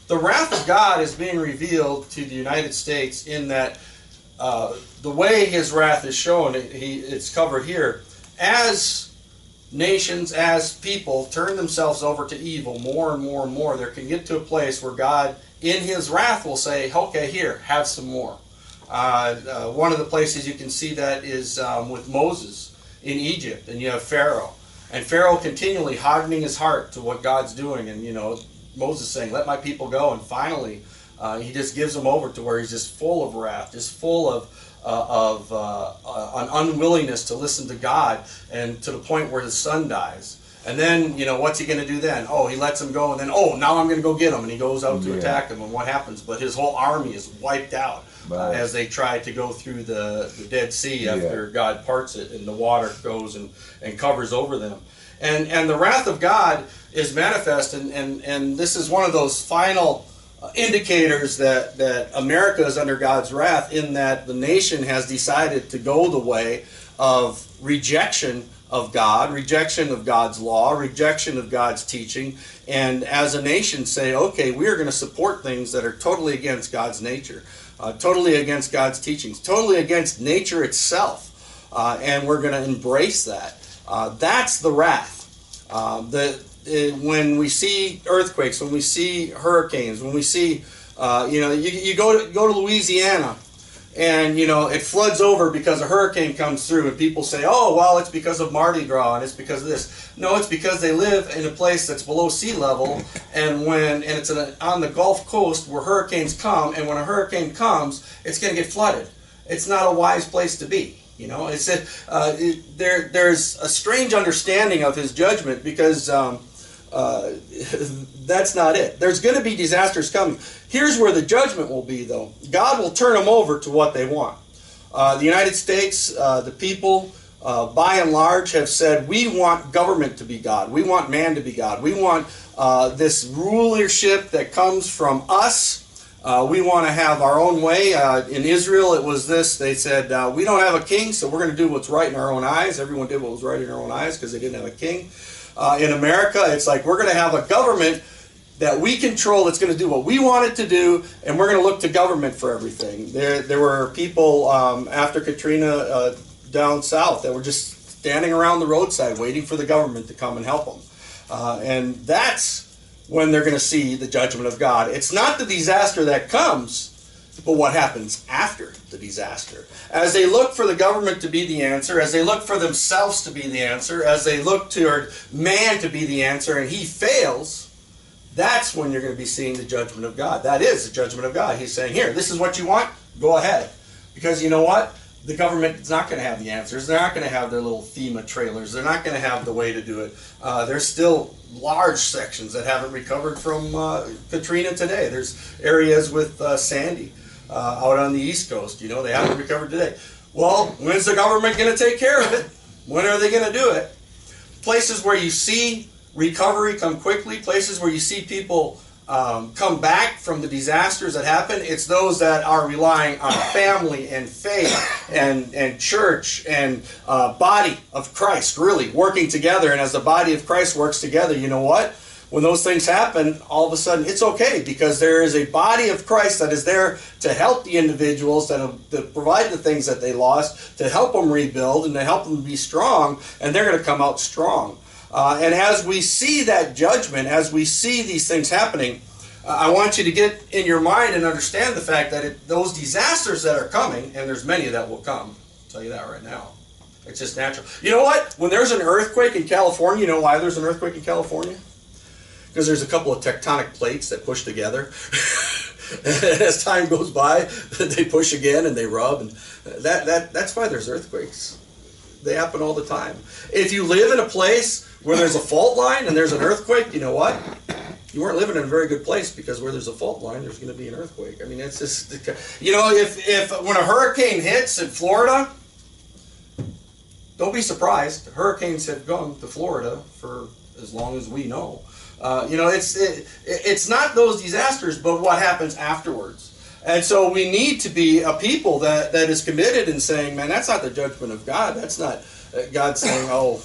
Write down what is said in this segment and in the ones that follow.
the wrath of God is being revealed to the United States in that the way his wrath is shown, it's covered here, as nations, as people turn themselves over to evil more and more and more, there can get to a place where God, in his wrath, will say, okay, here, have some more. One of the places you can see that is with Moses in Egypt, and you have Pharaoh. And Pharaoh continually hardening his heart to what God's doing, and Moses saying, let my people go, and finally he just gives them over to where he's just full of wrath, just full of an unwillingness to listen to God, and to the point where his son dies. And then, what's he going to do then? Oh, he lets him go, and then, now I'm going to go get him, and he goes out to attack them, and what happens? But his whole army is wiped out as they try to go through the Dead Sea after God parts it, and the water goes and covers over them. And the wrath of God is manifest, and this is one of those final indicators that America is under God's wrath, in that the nation has decided to go the way of rejection of God, rejection of God's law, rejection of God's teaching, and as a nation say, okay, we are going to support things that are totally against God's nature, totally against God's teachings, totally against nature itself, and we're going to embrace that. That's the wrath. When we see earthquakes, when we see hurricanes, when we see, you go to Louisiana, and it floods over because a hurricane comes through, and people say, oh, well, it's because of Mardi Gras, and it's because of this. No, it's because they live in a place that's below sea level, and it's on the Gulf Coast where hurricanes come, and when a hurricane comes, it's going to get flooded. It's not a wise place to be. There's a strange understanding of his judgment, because that's not it. There's going to be disasters coming. Here's where the judgment will be, though. God will turn them over to what they want. The United States, the people, by and large, have said, we want government to be God. We want man to be God. We want this rulership that comes from us. We want to have our own way. In Israel, it was this. They said, we don't have a king, so we're going to do what's right in our own eyes. Everyone did what was right in their own eyes because they didn't have a king. In America, it's like, we're going to have a government that we control that's going to do what we want it to do, and we're going to look to government for everything. There were people after Katrina down south that were just standing around the roadside waiting for the government to come and help them. And that's when they're going to see the judgment of God. It's not the disaster that comes, but what happens after the disaster. As they look for the government to be the answer, as they look for themselves to be the answer, as they look toward man to be the answer, and he fails, that's when you're going to be seeing the judgment of God. That is the judgment of God. He's saying, here, this is what you want, go ahead. Because you know what? The government is not going to have the answers. They're not going to have their little FEMA trailers. They're not going to have the way to do it. There's still large sections that haven't recovered from Katrina today. There's areas with Sandy out on the East Coast. They haven't recovered today. Well, when's the government going to take care of it? When are they going to do it? Places where you see recovery come quickly, places where you see people come back from the disasters that happen, it's those that are relying on family and faith and church and body of Christ really working together. And as the body of Christ works together, you know what? When those things happen, all of a sudden it's okay, because there is a body of Christ that is there to help the individuals, that provide the things that they lost, to help them rebuild and to help them be strong, and they're going to come out strong. And as we see that judgment, as we see these things happening, I want you to get in your mind and understand the fact that those disasters that are coming, and there's many that will come, I'll tell you that right now. It's just natural. You know what? When there's an earthquake in California, you know why there's an earthquake in California? Because there's a couple of tectonic plates that push together. And as time goes by, they push again and they rub. And that's why there's earthquakes. They happen all the time. If you live in a place where there's a fault line and there's an earthquake, you know what? You weren't living in a very good place, because where there's a fault line, there's going to be an earthquake. I mean, it's just, if when a hurricane hits in Florida, don't be surprised. Hurricanes have gone to Florida for as long as we know. It's not those disasters, but what happens afterwards. And so we need to be a people that is committed in saying, man, that's not the judgment of God. That's not God saying, oh,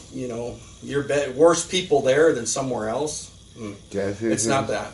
you're worse people there than somewhere else. It's not that.